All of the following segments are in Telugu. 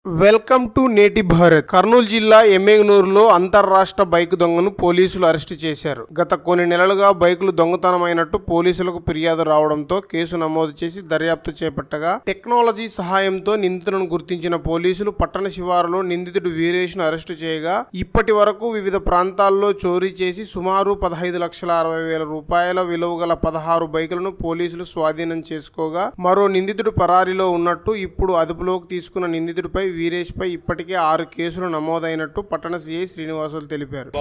వెల్కమ్ టు నేటి భారత్. కర్నూలు జిల్లా ఎమ్మెగనూరులో అంతర్రాష్ట్ర బైక్ దొంగను పోలీసులు అరెస్టు చేశారు. గత కొన్ని నెలలుగా బైకులు దొంగతనమైనట్టు పోలీసులకు ఫిర్యాదు రావడంతో కేసు నమోదు చేసి దర్యాప్తు చేపట్టగా టెక్నాలజీ సహాయంతో నిందితులను గుర్తించిన పోలీసులు పట్టణ శివారులో నిందితుడు వీరేష్ను అరెస్టు చేయగా ఇప్పటి వరకు వివిధ ప్రాంతాల్లో చోరీ చేసి సుమారు 15,60,000 రూపాయల విలువ గల 16 బైకులను పోలీసులు స్వాధీనం చేసుకోగా మరో నిందితుడు పరారీలో ఉన్నట్టు, ఇప్పుడు అదుపులోకి తీసుకున్న నిందితుడిపై వీరేష్ పై ఇప్పటికే 6 కేసులు నమోదైనట్టు పట్టణ సిఐ శ్రీనివాసులు తెలిపారు.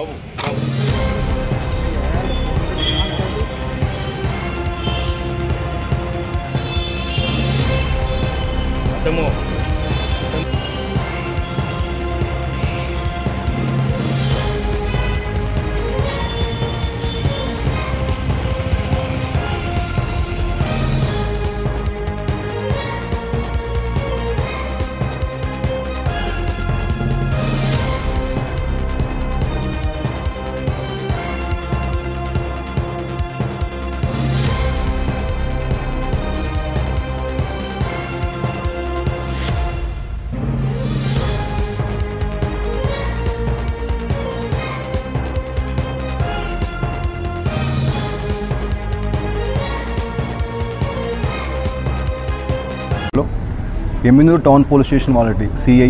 ఎమ్మెగనూరు టౌన్ పోలీస్ స్టేషన్ వాళ్ళకి సిఐ,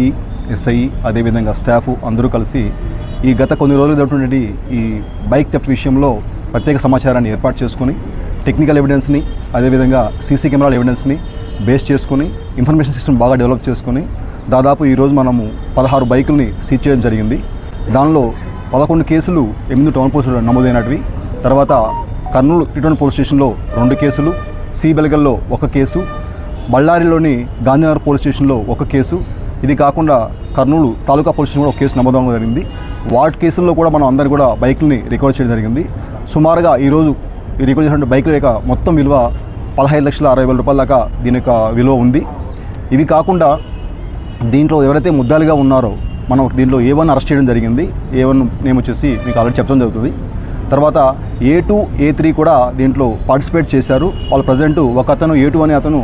ఎస్ఐ, అదేవిధంగా స్టాఫ్ అందరూ కలిసి ఈ గత కొన్ని రోజులు జరుగుతున్నటువంటి ఈ బైక్ థెఫ్ట్ విషయంలో ప్రత్యేక సమాచారాన్ని ఏర్పాటు చేసుకుని టెక్నికల్ ఎవిడెన్స్ని, అదేవిధంగా సీసీ కెమెరాల ఎవిడెన్స్ని బేస్ చేసుకుని ఇన్ఫర్మేషన్ సిస్టమ్ బాగా డెవలప్ చేసుకుని దాదాపు ఈరోజు మనము 16 బైకుల్ని సీజ్ చేయడం జరిగింది. దానిలో 11 కేసులు ఎమ్మెగనూరు టౌన్ పోలీస్ నమోదైనటివి. తర్వాత కర్నూలు రిటర్న్ పోలీస్ స్టేషన్లో 2 కేసులు, సి బెల్గల్లో 1 కేసు, బళ్ళారిలోని గాంధీనగర్ పోలీస్ స్టేషన్లో 1 కేసు, ఇది కాకుండా కర్నూలు తాలూకా పోలీస్ స్టేషన్ కూడా 1 కేసు నమోదవడం జరిగింది. వాటి కేసుల్లో కూడా మనం అందరూ కూడా బైకుల్ని రికవర్ చేయడం జరిగింది. సుమారుగా ఈరోజు రికవర్ చేసినటువంటి బైకుల యొక్క మొత్తం విలువ 15,60,000 రూపాయల దాకా దీని యొక్క విలువ ఉంది. ఇవి కాకుండా దీంట్లో ఎవరైతే ముద్దాలుగా ఉన్నారో మనం దీంట్లో A1 అరెస్ట్ చేయడం జరిగింది. A1 నేమ్ వచ్చేసి మీకు ఆల్రెడీ చెప్పడం జరుగుతుంది. తర్వాత A2, A3 కూడా దీంట్లో పార్టిసిపేట్ చేశారు. వాళ్ళు ప్రజెంట్ ఒక అతను A2 అనే అతను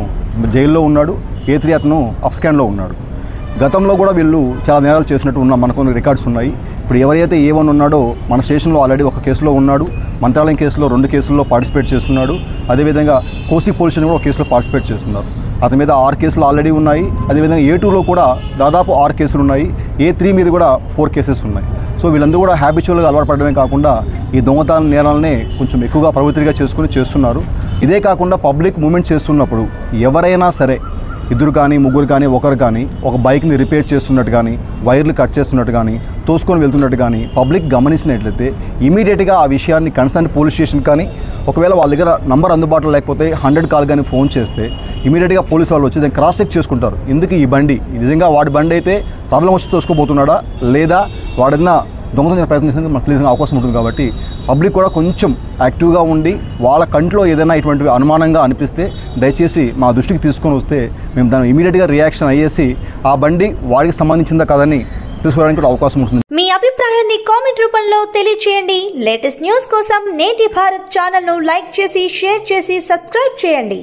జైల్లో ఉన్నాడు, A3 అతను అప్స్కాన్లో ఉన్నాడు. గతంలో కూడా వీళ్ళు చాలా నేరాలు చేసినట్టు మనకు రికార్డ్స్ ఉన్నాయి. ఇప్పుడు ఎవరైతే A1 ఉన్నాడో మన స్టేషన్లో ఆల్రెడీ 1 కేసులో ఉన్నాడు, మంత్రాలయం కేసులో 2 కేసుల్లో పార్టిసిపేట్ చేస్తున్నాడు. అదేవిధంగా కోసి పోలీస్ స్టేషన్ కూడా 1 కేసులో పార్టిసిపేట్ చేస్తున్నారు. అతని మీద 6 కేసులు ఆల్రెడీ ఉన్నాయి. అదేవిధంగా A2లో కూడా దాదాపు 6 కేసులు ఉన్నాయి. A3 మీద కూడా 4 కేసెస్ ఉన్నాయి. సో వీళ్ళందరూ కూడా హ్యాబిచువల్గా అలవాటు పడడమే కాకుండా ఈ దొంగతన నేరాలనే కొంచెం ఎక్కువగా ప్రవృత్తిగా చేస్తున్నారు. ఇదే కాకుండా పబ్లిక్ మూవ్మెంట్ చేస్తున్నప్పుడు ఎవరైనా సరే 2 కానీ 3 కానీ 1 కానీ ఒక బైక్ని రిపేర్ చేస్తున్నట్టు కానీ, వైర్లు కట్ చేస్తున్నట్టు కానీ, తోసుకొని వెళ్తున్నట్టు కానీ పబ్లిక్ గమనించినట్లయితే ఇమీడియట్గా ఆ విషయాన్ని కన్సర్న్ పోలీస్ స్టేషన్ కానీ, ఒకవేళ వాళ్ళ దగ్గర నంబర్ అందుబాటులో లేకపోతే 100 కాల్ కానీ ఫోన్ చేస్తే ఇమీడియట్గా పోలీసు వాళ్ళు వచ్చి దాన్ని క్రాస్ చెక్ చేసుకుంటారు. ఎందుకు ఈ బండి నిజంగా వాడి బండి అయితే ప్రాబ్లం వచ్చి తోసుకోబోతున్నాడా, లేదా వాడేదైనా దొంగతనం ప్రయత్నం చేసేందుకు మనకు తెలిసిన అవకాశం ఉంటుంది. కాబట్టి పబ్లిక్ కూడా కొంచెం యాక్టివ్గా ఉండి వాళ్ళ కంట్లో ఏదైనా ఇటువంటివి అనుమానంగా అనిపిస్తే దయచేసి మా దృష్టికి తీసుకొని వస్తే మేము దాన్ని ఇమీడియట్గా రియాక్షన్ అయ్యేసి ఆ బండి వాడికి సంబంధించిందా కదని తెలుసుకోవడానికి కూడా అవకాశం ఉంటుంది. మీ అభిప్రాయాన్ని కామెంట్ రూపంలో తెలియజేయండి. లేటెస్ట్ న్యూస్ కోసం నేటి భారత్ ఛానల్ ను లైక్ చేసి, షేర్ చేసి, సబ్స్క్రైబ్ చేయండి.